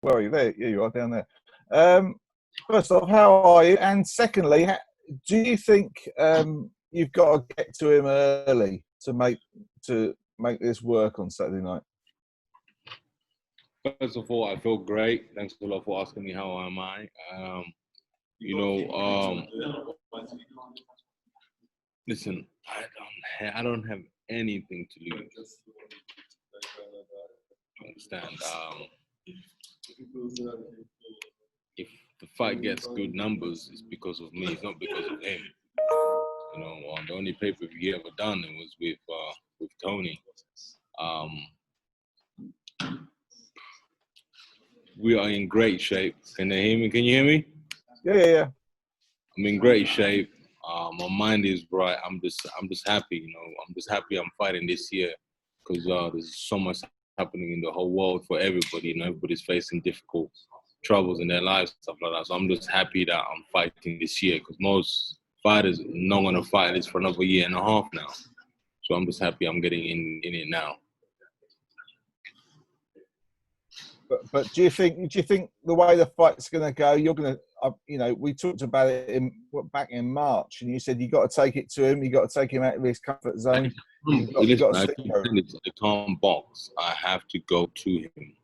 Where are you? There, yeah, you are down there. First off, how are you? And secondly, do you think you've got to get to him early to make this work on Saturday night? First of all, I feel great. Thanks a lot for asking me how am I. Listen, I don't have anything to lose. Understand? If the fight gets good numbers, it's because of me. It's not because of him. The only pay-per-view he ever done it was with Tony. We are in great shape. Can they hear me? Can you hear me? Yeah. I'm in great shape. My mind is right. I'm just happy. I'm just happy I'm fighting this year because there's so much happening in the whole world for everybody. Everybody's facing difficult troubles in their lives, stuff like that. So I'm just happy that I'm fighting this year because most fighters are not going to fight this for another year and a half now. So I'm just happy I'm getting in it now. But do you think the way the fight's going to go, you're going to, we talked about it back in March, and you said you got to take it to him, you got to take him out of his comfort zone. I can't box. I have to go to him.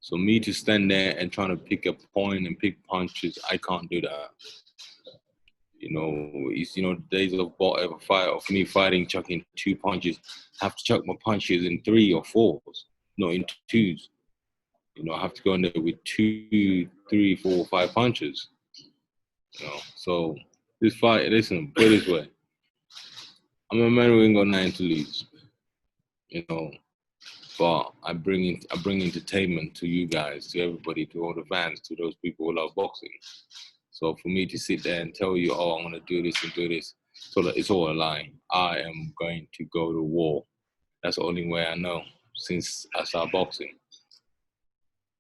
So me to stand there and trying to pick a point and pick punches, I can't do that. It's the days of a fight of me fighting, chucking 2 punches. I have to chuck my punches in 3 or 4s, not in 2s. I have to go in there with 2, 3, 4, 5 punches. So this fight, listen, put it this way. I'm a man who ain't got nothing to lose. But I bring entertainment to you guys, to everybody, to all the fans, to those people who love boxing. So for me to sit there and tell you, I'm going to do this and do this, so that it's all a lie. I am going to go to war. That's the only way I know since I started boxing.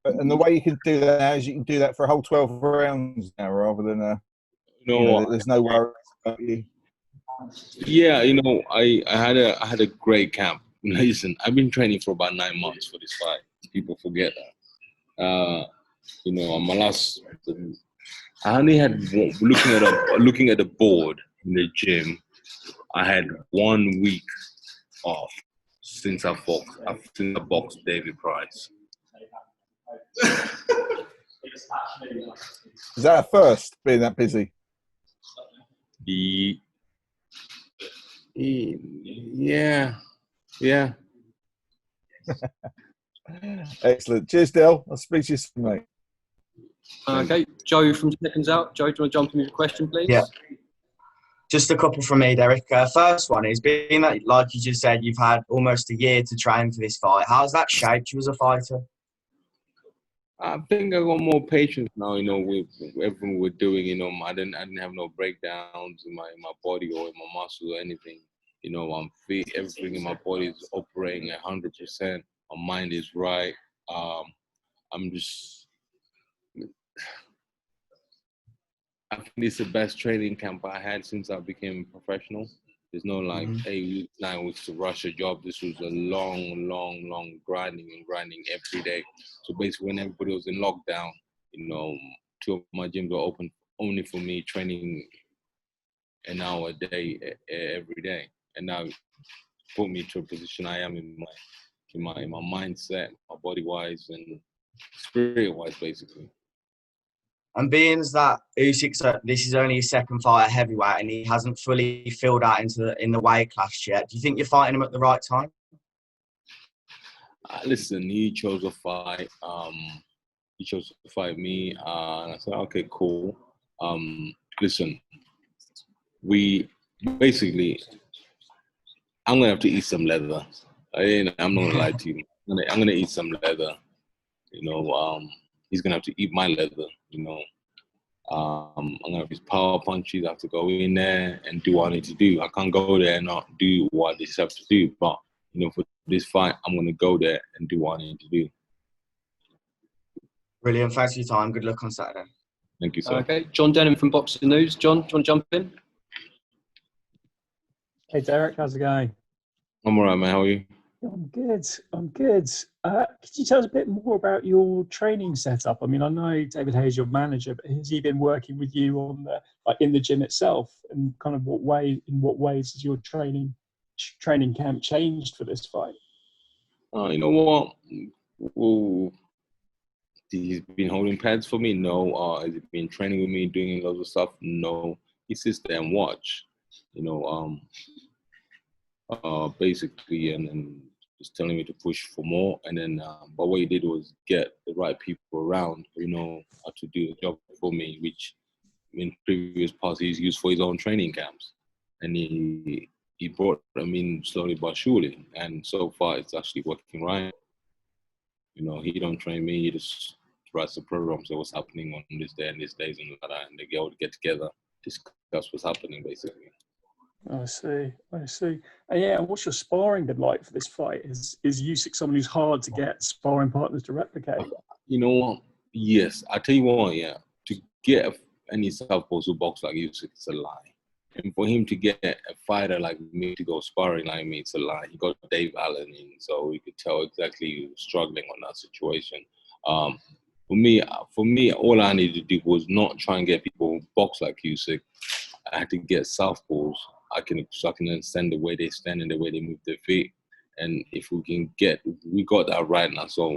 And the way you can do that now is you can do that for a whole 12 rounds now, rather than there's no worries about you. Yeah, I had a great camp. Listen, I've been training for about 9 months for this fight. People forget that. On my last, I only had looking at the board in the gym. I had 1 week off since I boxed David Price. Is that a first, being that busy? Yeah. Excellent. Cheers, Del. I'll speak to you soon, mate. Okay, Joe from Seconds Out. Joe, do you want to jump in with your question, please? Yeah. Just a couple from me, Dereck. First one is, being that, like you just said, you've had almost a year to train for this fight. How's that shaped you as a fighter? I think I got more patience now, with everything we're doing. I didn't have no breakdowns in my body or in my muscles or anything. I'm fit. Everything in my body is operating 100%. My mind is right. I think this is the best training camp I had since I became a professional. There's no 8 weeks, 9 weeks to rush a job. This was a long grinding every day. So basically, when everybody was in lockdown, 2 of my gyms were open only for me, training an hour a day every day. And now put me to a position I am in my mindset, my body wise and spirit wise, basically. And being that Usyk, this is only his second fight at heavyweight, and he hasn't fully filled out in the weight class yet, do you think you're fighting him at the right time? Listen, he chose a fight. He chose to fight me, and I said, okay, cool. Listen, I'm gonna have to eat some leather. I'm not gonna lie to you. I'm gonna eat some leather. He's gonna have to eat my leather. I'm gonna have his power punches. I have to go in there and do what I need to do. I can't go there and not do what I just have to do. But for this fight, I'm gonna go there and do what I need to do. Brilliant. Thanks for your time. Good luck on Saturday. Thank you, sir. Okay, John Denham from Boxing News. John, do you want to jump in? Hey, Dereck, how's it going? I'm all right, man. How are you? I'm good. I'm good. Could you tell us a bit more about your training setup? I mean, I know David Hayes, your manager, but has he been working with you on the in the gym itself, and kind of in what ways has your training camp changed for this fight? You know what? Well, he's been holding pads for me? No. Has he been training with me, doing loads of stuff? No. He sits there and watch. You know, basically, and then just telling me to push for more. And then, but what he did was get the right people around, you know, to do a job for me, which in previous past he's used for his own training camps. And he brought them in slowly but surely. And so far, it's actually working right. You know, he don't train me. He just writes the programs. So what's happening on this day and these days and like that, and they get together, discuss what's happening, basically. I see. And yeah, and what's your sparring been like for this fight? Is Usyk someone who's hard to get sparring partners to replicate? You know what? Yes. I tell you what, yeah. To get any southpaws who box like Usyk, it's a lie. And for him to get a fighter like me to go sparring like me, it's a lie. He got Dave Allen in, so you could tell exactly he was struggling on that situation. For me, all I needed to do was not try and get people who box like Usyk. I had to get southpaws. I can understand the way they stand and the way they move their feet. And if we got that right now, so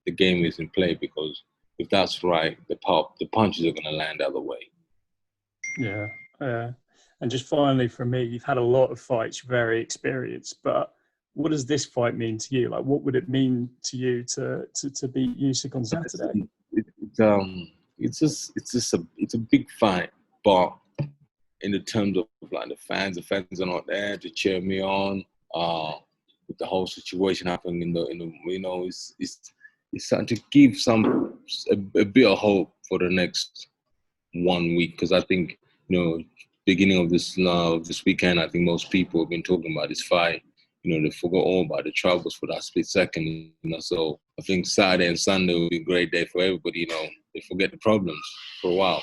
the game is in play, because if that's right, the punches are going to land the other way. Yeah. And just finally from me, you've had a lot of fights, very experienced, but what does this fight mean to you? Like, what would it mean to you to beat Usyk on Saturday? It's a big fight, but in the terms of like the fans are not there to cheer me on. With the whole situation happening in the you know, it's starting to give a bit of hope for the next 1 week, because I think, you know, beginning of this weekend, I think most people have been talking about this fight. You know, they forgot all about the troubles for that split second. You know, so I think Saturday and Sunday will be a great day for everybody. You know, they forget the problems for a while.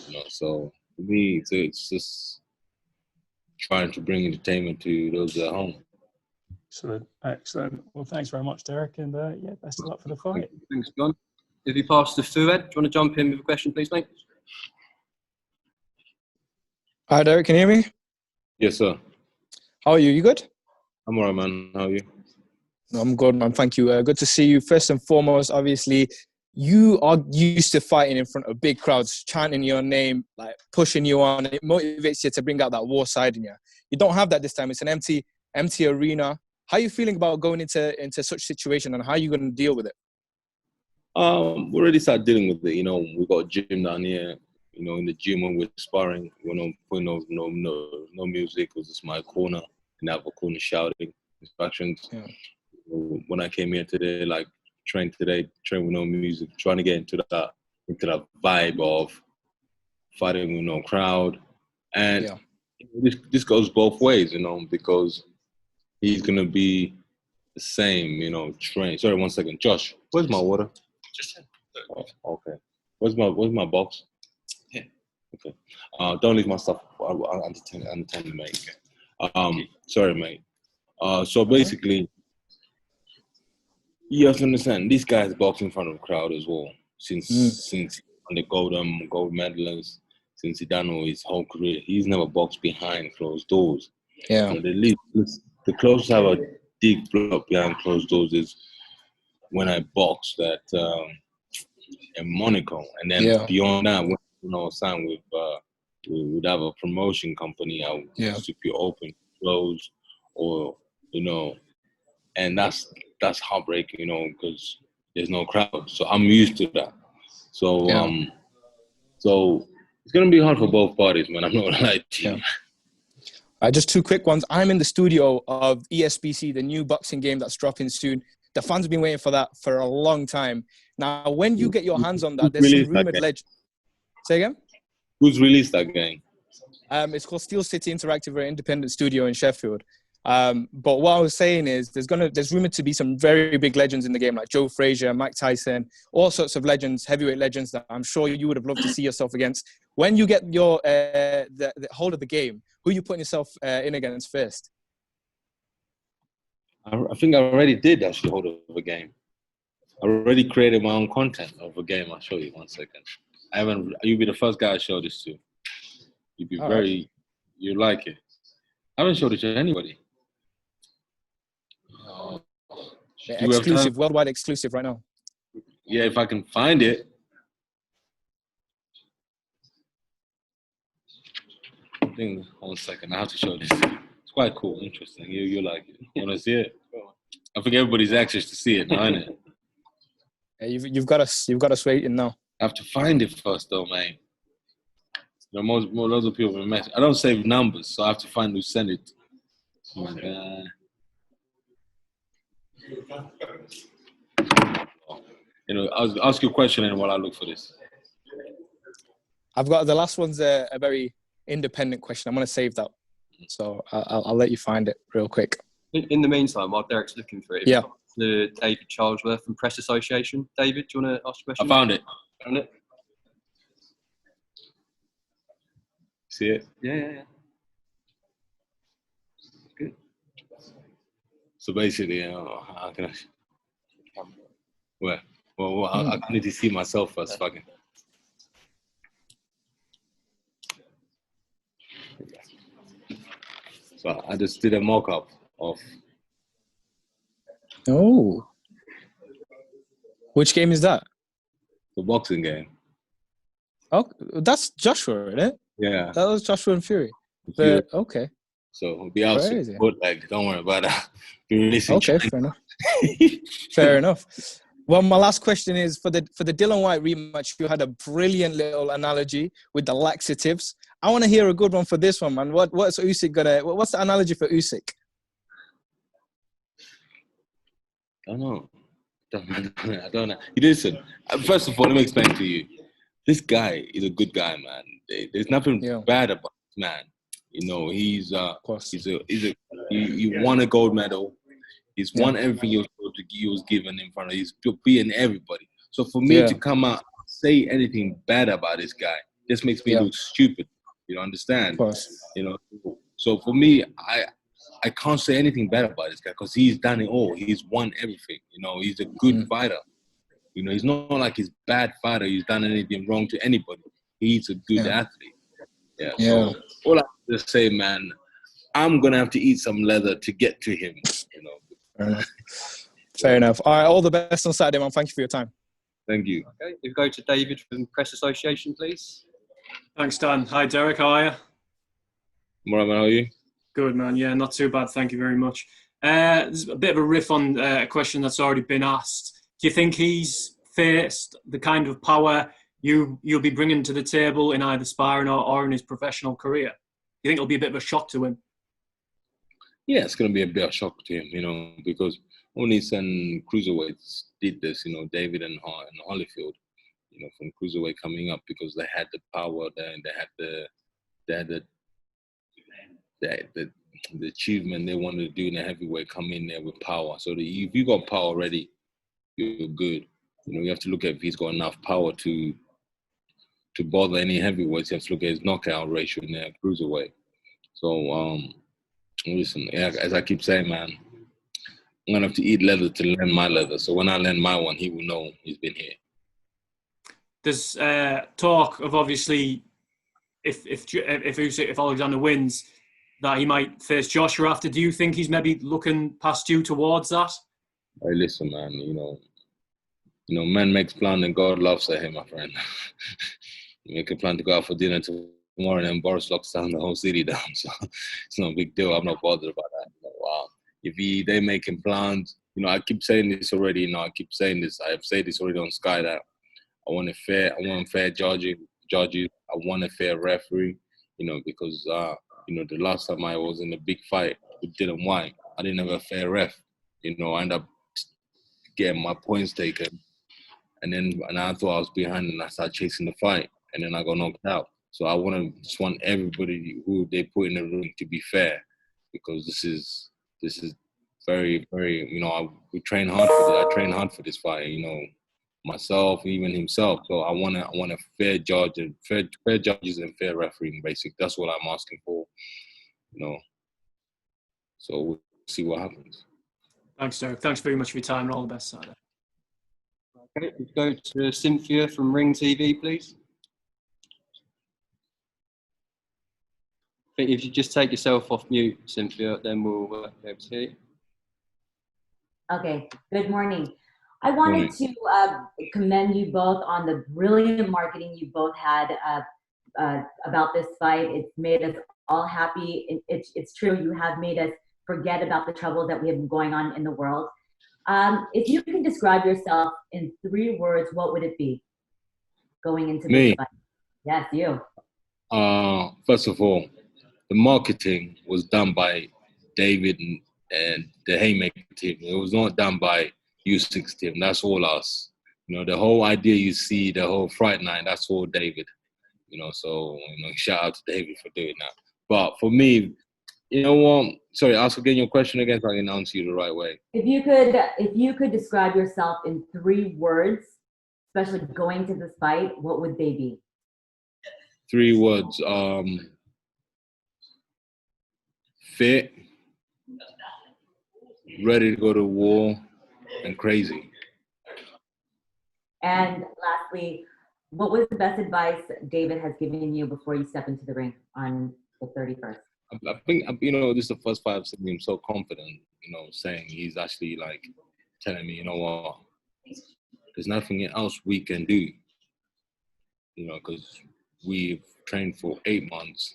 You know, so for me, it's just trying to bring entertainment to those at home. Excellent. Well, thanks very much, Dereck, and yeah, best of luck for the fight. Thanks, John. If you pass to Fuad, do you want to jump in with a question, please, mate? Hi, Dereck. Can you hear me? Yes, sir. How are you? You good? I'm all right, man. How are you? I'm good, man. Thank you. Good to see you. First and foremost, obviously, you are used to fighting in front of big crowds, chanting your name, like pushing you on. It motivates you to bring out that war side in you. You don't have that this time. It's an empty arena. How are you feeling about going into such situation, and how are you going to deal with it? We already started dealing with it. You know, we got a gym down here. You know, in the gym when we're sparring, we're not putting no music. It was just my corner, and I have a corner shouting instructions. Yeah. When I came here today, like train with no music, trying to get into that vibe of fighting with no crowd, and yeah. This goes both ways, you know, because he's gonna be the same, you know. Train. Sorry, 1 second, Josh. Where's my water? Just oh, okay. Where's my box? Yeah. Okay. Don't leave my stuff. I'll entertain you, mate. Sorry, mate. So basically, you have to understand, this guy's boxing in front of a crowd as well. Since on the gold medalist, since he done all his whole career, he's never boxed behind closed doors. Yeah. So the closest I have a deep block behind closed doors is when I boxed at in Monaco, and then beyond that, when I was signed with we'd have a promotion company. I would keep you open, close, or you know, and that's heartbreaking, you know, because there's no crowd. So I'm used to that. So so it's gonna be hard for both parties, man. I'm not gonna lie to you. Just two quick ones. I'm in the studio of ESBC, the new boxing game that's dropping soon. The fans have been waiting for that for a long time. Now, when you get your hands on that, there's some rumored legend. Say again? Who's released that game? It's called Steel City Interactive, an independent studio in Sheffield. But what I was saying is there's rumored to be some very big legends in the game, like Joe Frazier, Mike Tyson, all sorts of legends, heavyweight legends that I'm sure you would have loved to see yourself against. When you get your the hold of the game, who are you putting yourself in against first? I think I already did actually hold of a game. I already created my own content of a game. I'll show you 1 second. I haven't. You'll be the first guy I show this to. You'd be very. You like it. I haven't showed it to anybody. Exclusive, worldwide exclusive right now. Yeah, if I can find it. I think 1 second. I have to show this. It's quite cool, interesting. You like it. You want to see it? I think everybody's anxious to see it now, isn't it? Yeah, you've got us waiting now. I have to find it first, though, man. You know, loads of people have been messaging. I don't save numbers, so I have to find who sent it. Oh my God. You know, I'll ask you a question and while I look for this. I've got the last one's a very independent question. I'm going to save that. So I'll let you find it real quick. In the meantime, while Derek's looking for it, yeah. The David Charlesworth from Press Association. David, do you want to ask a question? I found it. Found it? See it? Yeah. Good. So basically, how can I? Well, I need to see myself first. Fucking. So I just did a mock-up of. Oh. Which game is that? The boxing game. Oh, that's Joshua, isn't it? Yeah. That was Joshua and Fury. Okay. So it'll be out soon. Like, don't worry about that. Okay, fair enough. Fair enough. Well, my last question is for the Dillian Whyte rematch. You had a brilliant little analogy with the laxatives. I want to hear a good one for this one, man. What's Usyk gonna? What's the analogy for Usyk? I don't know. You listen. First of all, let me explain to you. This guy is a good guy, man. There's nothing bad about this man. You know, he won a gold medal. He's won everything he was given in front of. He's beating everybody. So for me to come out and say anything bad about this guy just makes me look stupid. You understand? Of course. You know. So for me, I can't say anything bad about this guy because he's done it all. He's won everything. You know, he's a good fighter. You know, he's not like he's a bad fighter. He's done anything wrong to anybody. He's a good athlete. Yeah. So all I have to say, man, I'm gonna have to eat some leather to get to him. You know. Fair enough. Fair enough. All right, all the best on Saturday, man. Thank you for your time. Thank you. Okay, we'll go to David from Press Association, please. Thanks, Dan. Hi, Dereck. How are you? How are you? Good, man. Yeah, not too bad. Thank you very much. There's a bit of a riff on a question that's already been asked. Do you think he's faced the kind of power you'll be bringing to the table in either sparring or in his professional career? Do you think it'll be a bit of a shock to him? Yeah, it's going to be a bit of a shock to him, you know, because only some cruiserweights did this, you know, David and Holyfield, you know, from cruiserweight coming up because they had the power, they had the achievement they wanted to do in the heavyweight, come in there with power. So if you got power already, you're good. You know, you have to look at if he's got enough power to bother any heavyweights. You have to look at his knockout ratio in there, cruiserweight. So, listen, as I keep saying, man, I'm going to have to eat leather to learn my leather. So when I learn my one, he will know he's been here. There's talk of obviously if Oleksandr wins, that he might face Joshua after. Do you think he's maybe looking past you towards that? Hey, listen, man, you know, man makes plan and God laughs at him, my friend. You make a plan to go out for dinner tomorrow and then Boris locks down the whole city down. So it's no big deal. I'm not bothered about that. You know, wow. If they making plans, you know, I keep saying this already, you know, I keep saying this. I've said this already on Sky that I want fair judges. I want a fair referee, you know, because, you know, the last time I was in a big fight with Dillian Whyte, I didn't have a fair ref. You know, I ended up getting my points taken. And I thought I was behind and I started chasing the fight. And then I got knocked out. So I just want everybody who they put in the ring to be fair, because this is very, very, you know, we train hard for this. I train hard for this fight, you know, myself, even himself. So I want a fair judge and fair judges and fair refereeing, basically. That's what I'm asking for, you know. So we'll see what happens. Thanks, Derek. Thanks very much for your time and all the best, Saturday. Okay, we go to Cynthia from Ring TV, please. I think if you just take yourself off mute, Cynthia, then we'll be able to hear you. Okay, good morning. I wanted to commend you both on the brilliant marketing you both had about this fight. It's made us all happy. It's true, you have made us forget about the troubles that we have been going on in the world. If you can describe yourself in 3 words, what would it be going into this fight? Yes, you. First of all, the marketing was done by David and the Haymaker team. It was not done by Usyk's team. That's all us. You know, the whole idea you see, the whole Fright Night, that's all David. You know, so, you know, shout out to David for doing that. But for me, you know what? Sorry, ask again your question again so I can answer you the right way. If you could describe yourself in 3 words, especially going to this fight, what would they be? 3 words. Fit, ready to go to war, and crazy. And lastly, what was the best advice David has given you before you step into the ring on the 31st? I think, you know, this is the first fight I've seen him so confident, you know, saying he's actually like telling me, you know what, there's nothing else we can do, you know, because we've trained for 8 months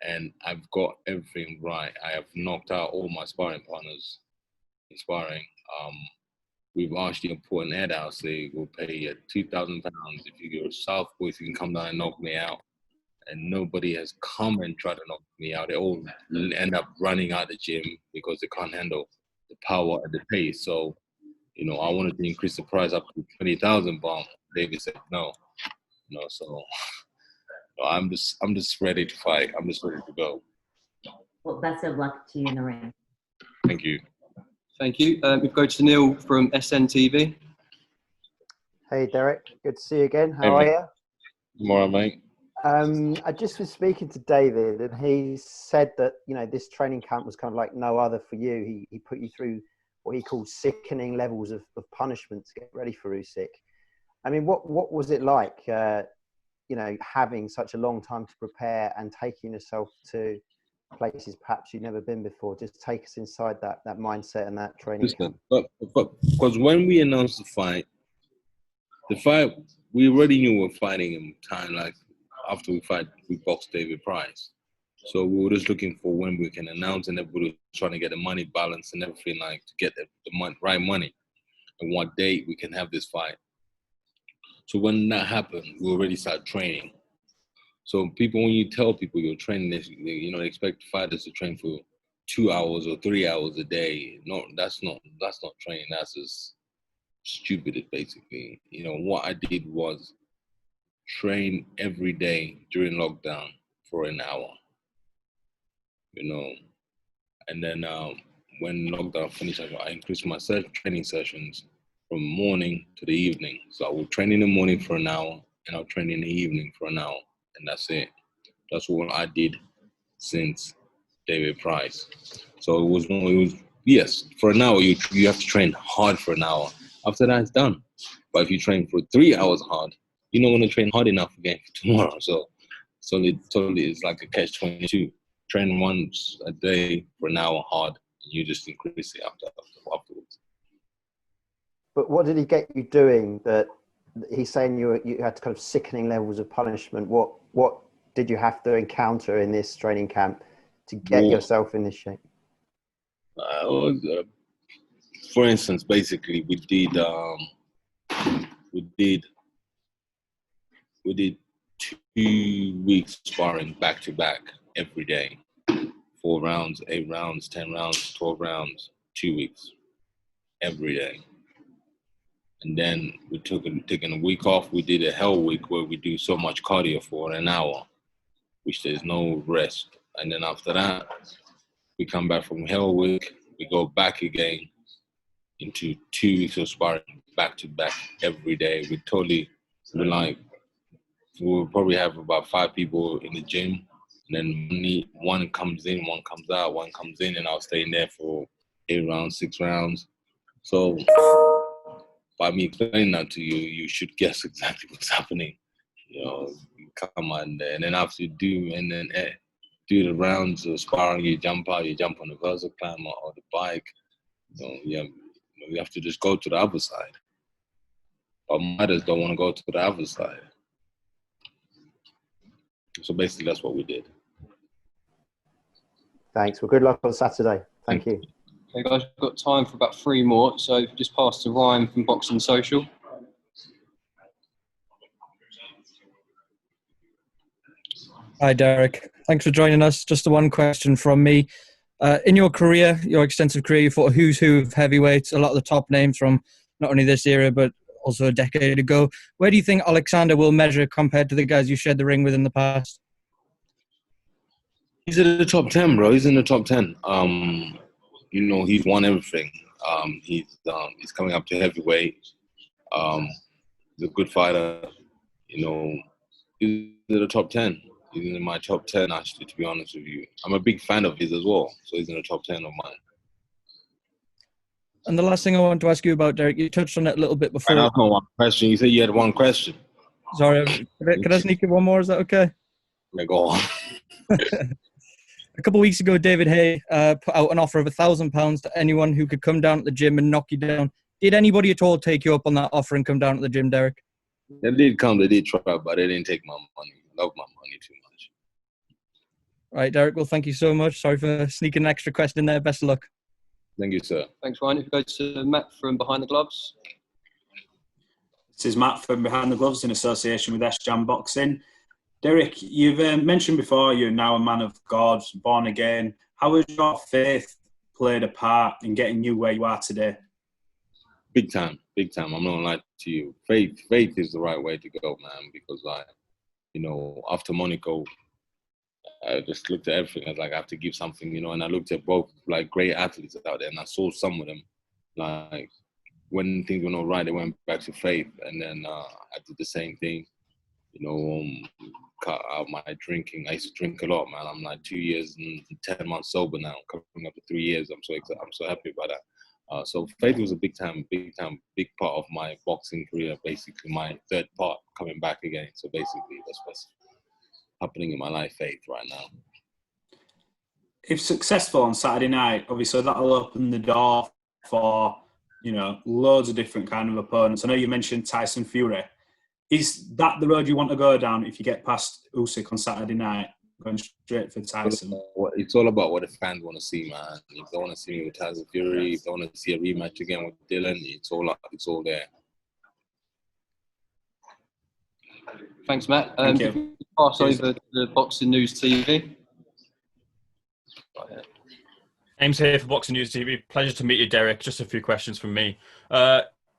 and I've got everything right. I have knocked out all my sparring partners in sparring. We've actually put an ad out saying we'll pay you £2,000 if you're a southpaw, if you can come down and knock me out. And nobody has come and tried to knock me out. They all end up running out the gym because they can't handle the power and the pace. So, you know, I wanted to increase the price up to 20,000, but David said no. You know, so I'm just ready to fight. I'm just ready to go. Well, best of luck to you in the ring. Thank you. Thank you. We go to Neil from SNTV. Hey, Derek. Good to see you again. How are you? Tomorrow, mate. I just was speaking to David, and he said that, you know, this training camp was kind of like no other for you. He put you through what he called sickening levels of punishment to get ready for Usyk. I mean, what was it like, you know, having such a long time to prepare and taking yourself to places perhaps you've never been before? Just take us inside that mindset and that training camp. But because when we announced the fight, we already knew we were fighting in time, like after we boxed David Price. So we were just looking for when we can announce, and everybody was trying to get the money balance and everything, like to get the right money and what date we can have this fight. So when that happened, we already started training. So when you tell people you're training, they expect fighters to train for 2 hours or 3 hours a day. No, that's not training. That's just stupid, basically. You know, what I did was train every day during lockdown for an hour. You know, and then when lockdown finished, I increased my training sessions from morning to the evening. So I would train in the morning for an hour, and I'll train in the evening for an hour, and that's it. That's what I did since David Price. So it was yes, for an hour you have to train hard for an hour. After that, it's done. But if you train for 3 hours hard, you're not going to train hard enough again for tomorrow. So it totally is like a catch-22. Train once a day for an hour hard, and you just increase it afterwards. But what did he get you doing that he's saying you had kind of sickening levels of punishment? What did you have to encounter in this training camp to get yourself in this shape? For instance, basically, we did 2 weeks sparring back to back every day. 4 rounds, 8 rounds, 10 rounds, 12 rounds, 2 weeks every day. And then we taking a week off. We did a hell week where we do so much cardio for an hour, which there's no rest. And then after that, we come back from hell week. We go back again into 2 weeks of sparring back to back every day. We'll probably have about 5 people in the gym. And then one comes in, one comes out, one comes in, and I'll stay in there for 8 rounds, 6 rounds. So by me explaining that to you, you should guess exactly what's happening. You know, you come on there, and then after you do, and then do the rounds of sparring, you jump out, you jump on the vertical climber or the bike. You have to just go to the other side. But mothers don't want to go to the other side. So basically, that's what we did. Thanks. Well, good luck on Saturday. Thank you. Okay, guys, we've got time for about 3 more. So just pass to Ryan from Boxing Social. Hi, Dereck. Thanks for joining us. Just the one question from me. In your career, your extensive career, you fought a who's who of heavyweights, a lot of the top names from not only this era, but also a decade ago. Where do you think Oleksandr will measure compared to the guys you shared the ring with in the past? He's in the top 10, bro. He's in the top 10. You know, he's won everything. He's coming up to heavyweight. He's a good fighter. You know, he's in the top 10. He's in my top 10, actually, to be honest with you. I'm a big fan of his as well, so he's in the top 10 of mine. And the last thing I want to ask you about, Dereck, you touched on it a little bit before. That's not one question. You said you had one question. Sorry, can I sneak in one more? Is that okay? Yeah, go on. A couple of weeks ago, David Hay put out an offer of £1,000 to anyone who could come down at the gym and knock you down. Did anybody at all take you up on that offer and come down at the gym, Dereck? They did come, they did try, but they didn't take my money. I love my money too much. Right, Dereck, well, thank you so much. Sorry for sneaking an extra question in there. Best of luck. Thank you, sir. Thanks, Ryan. If you go to Matt from Behind the Gloves. This is Matt from Behind the Gloves in association with S-Jam Boxing. Dereck, you've mentioned before you're now a man of God, born again. How has your faith played a part in getting you where you are today? Big time, big time. I'm not gonna lie to you. Faith is the right way to go, man, because after Monaco, I just looked at everything. I was like, I have to give something, and I looked at both like great athletes out there, and I saw some of them, like when things were not right, they went back to faith, and then I did the same thing, cut out my drinking. I used to drink a lot, man. I'm like 2 years and 10 months sober now, coming up to 3 years. I'm so happy about that. So faith was a big part of my boxing career. Basically, my third part coming back again. So basically, that's what's happening in my life, faith right now. If successful on Saturday night, obviously that'll open the door for loads of different kind of opponents. I know you mentioned Tyson Fury. Is that the road you want to go down if you get past Usyk on Saturday night, going straight for Tyson? It's all about what the fans want to see, man. If they want to see me with Tyson Fury, if they want to see a rematch again with Dylan, it's all there. Thanks, Matt. Thank you. Pass over to the Boxing News TV. James here for Boxing News TV. Pleasure to meet you, Dereck. Just a few questions from me.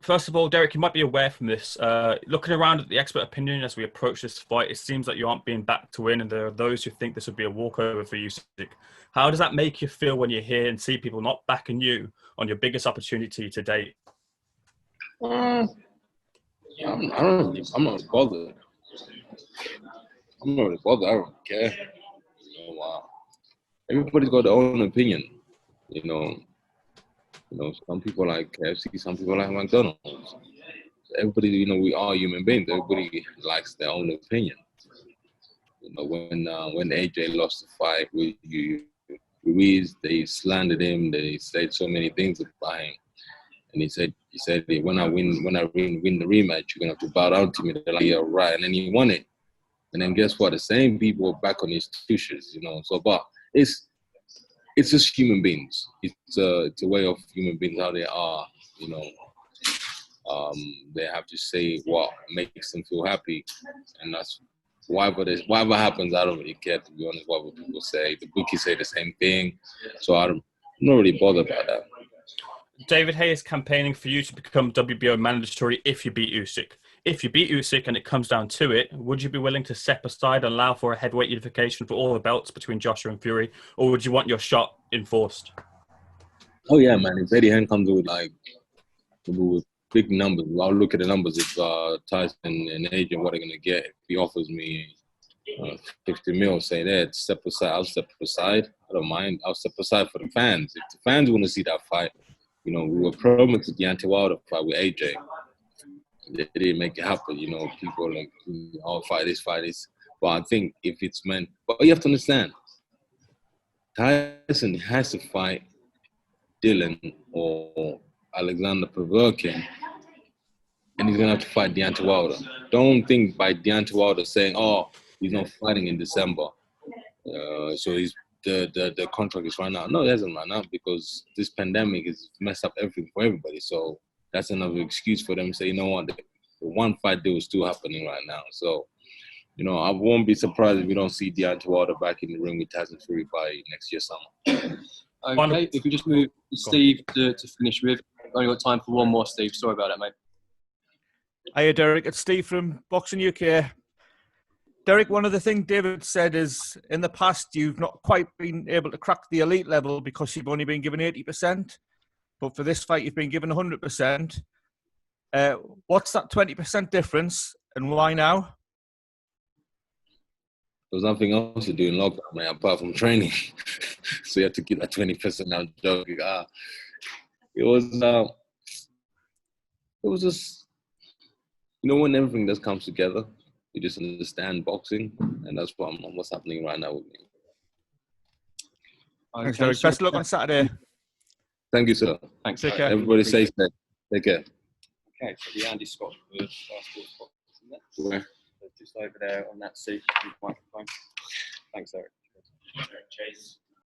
First of all, Dereck, you might be aware from this. Looking around at the expert opinion as we approach this fight, it seems like you aren't being backed to win, and there are those who think this would be a walkover for Usyk. How does that make you feel when you hear and see people not backing you on your biggest opportunity to date? I'm not bothered. I'm not really bothered. I don't care. Everybody's got their own opinion. Some people like KFC, some people like McDonald's. Everybody, we are human beings. Everybody likes their own opinion. When AJ lost the fight with Ruiz, they slandered him. They said so many things about him, and he said when I win the rematch, you're gonna have to bow down to me. They're like, yeah, right. And then he won it. And then guess what? The same people are back on his tushes, So, but it's just human beings. It's a way of human beings, how they are, They have to say what makes them feel happy, and that's whatever happens. I don't really care, to be honest. What people say, the bookies say the same thing, so I'm not really bothered about that. David Hay is campaigning for you to become WBO mandatory if you beat Usyk. If you beat Usyk and it comes down to it, would you be willing to step aside and allow for a heavyweight unification for all the belts between Joshua and Fury, or would you want your shot enforced? Oh yeah, man. If Eddie Hearn comes with big numbers, I'll look at the numbers. If Tyson and AJ, what they're gonna get, if he offers me 50 mil, say that, step aside. I'll step aside. I don't mind. I'll step aside for the fans. If the fans want to see that fight, You know, we were promised the Deontay Wilder fight with AJ. They didn't make it happen. You know, people like, oh, fight this. But I think if it's meant, but you have to understand, Tyson has to fight Dylan or Alexander Perverkin, and he's gonna have to fight Deontay Wilder. Don't think by Deontay Wilder saying, "Oh, he's not fighting in December, so he's the contract is run out." No, it hasn't run out because this pandemic has messed up everything for everybody. So that's another excuse for them to say, you know what, the one fight deal is still happening right now. So, you know, I won't be surprised if we don't see Deontay Wilder back in the ring with Tyson Fury by next year summer. Okay, if we just move to Steve to finish with. We've only got time for one more, Steve. Sorry about that, mate. Hiya, Derek. It's Steve from Boxing UK. Derek, one of the things David said is in the past you've not quite been able to crack the elite level because you've only been given 80%. But for this fight, you've been given 100%. What's that 20% difference and why now? There was nothing else to do in lockdown, man, apart from training. So you have to get that 20% out. Joking. It was just, you know, when everything just comes together, you just understand boxing, and that's what's happening right now with me. Thanks, Derek. Best of luck on Saturday. Thank you, sir. Thanks. Take care. Everybody stay safe. Take care. Okay, so the Andy Scott for Sports Boxing. Where? Just over there on that seat. Microphone. Thanks, Eric. Chase.